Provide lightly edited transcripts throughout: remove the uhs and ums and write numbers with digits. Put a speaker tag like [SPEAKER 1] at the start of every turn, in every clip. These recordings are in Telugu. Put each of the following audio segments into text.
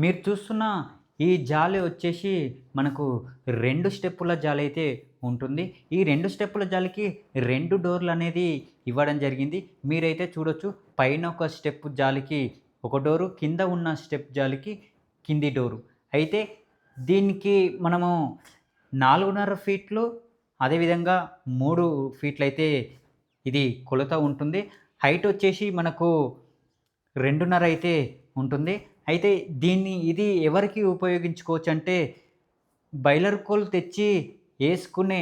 [SPEAKER 1] మీరు చూస్తున్న ఈ జాలి వచ్చేసి మనకు 2 స్టెప్పుల జాలి అయితే ఉంటుంది. ఈ 2 స్టెప్పుల జాలికి 2 డోర్‌లనేది ఇవ్వడం జరిగింది. మీరైతే చూడొచ్చు పైన ఒక స్టెప్ జాలికి ఒక డోరు, కింద ఉన్న స్టెప్ జాలికి కింది డోరు. అయితే దీనికి మనము 4.5 ఫీట్లు అదేవిధంగా 3 ఫీట్లయితే ఇది కొలత ఉంటుంది. హైట్ వచ్చేసి మనకు 2.5 అయితే ఉంటుంది. అయితే ఇది ఎవరికి ఉపయోగించుకోవచ్చంటే, బాయిలర్ కోళ్ళు తెచ్చి యేసుకునే,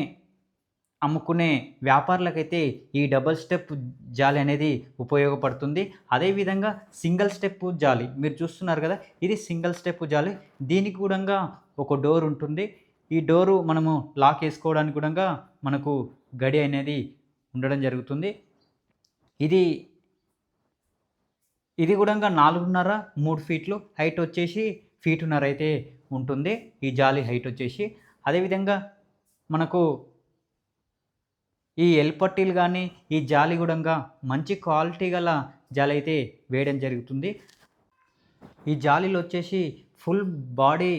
[SPEAKER 1] అమ్ముకునే వ్యాపారులకైతే ఈ డబుల్ స్టెప్ జాలి అనేది ఉపయోగపడుతుంది. అదేవిధంగా సింగిల్ స్టెప్ జాలి మీరు చూస్తున్నారు గదా! ఇది సింగిల్ స్టెప్ జాలి. దీనికి గూడంగా ఒక డోర్ ఉంటుంది. ఈ డోరు మనము లాక్ ఏసుకోవడానికి గూడంగా మనకు గడి అనేది ఉండడం జరుగుతుంది. ఇది ఇది గూడంగా 4.5, 3 ఫీట్లు హైట్ వచ్చేసి ఫీటున్నర అయితే ఉంటుంది. ఈ జాలి హైట్ వచ్చేసి. అదేవిధంగా మనకు ఈ ఎల్ పట్టీలు గానీ, ఈ జాలి గూడంగా మంచి క్వాలిటీ గల జాలి అయితే వేయడం జరుగుతుంది. ఈ జాలీలో వచ్చేసి ఫుల్ బాడీ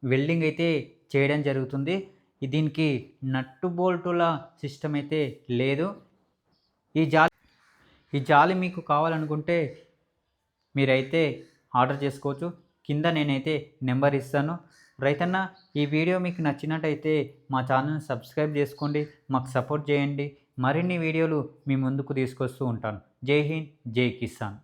[SPEAKER 1] వెల్డింగ్ అయితే చేయడం జరుగుతుంది. దీనికి నట్టు బోల్టుల సిస్టమ్ అయితే లేదు. ఈ జాలి ఈ జాలి మీకు కావాలనుకుంటే మీరైతే ఆర్డర్ చేసుకోవచ్చు. కింద నేనైతే నెంబర్ ఇస్తాను. రైతన్న, ఈ వీడియో మీకు నచ్చినట్టయితే మా ఛానల్‌ని సబ్స్క్రైబ్ చేసుకోండి. మాకు సపోర్ట్ చేయండి. మరిన్ని వీడియోలు మీ ముందుకు తీసుకొస్తూ ఉంటాను. జై హింద్, జై కిసాన్.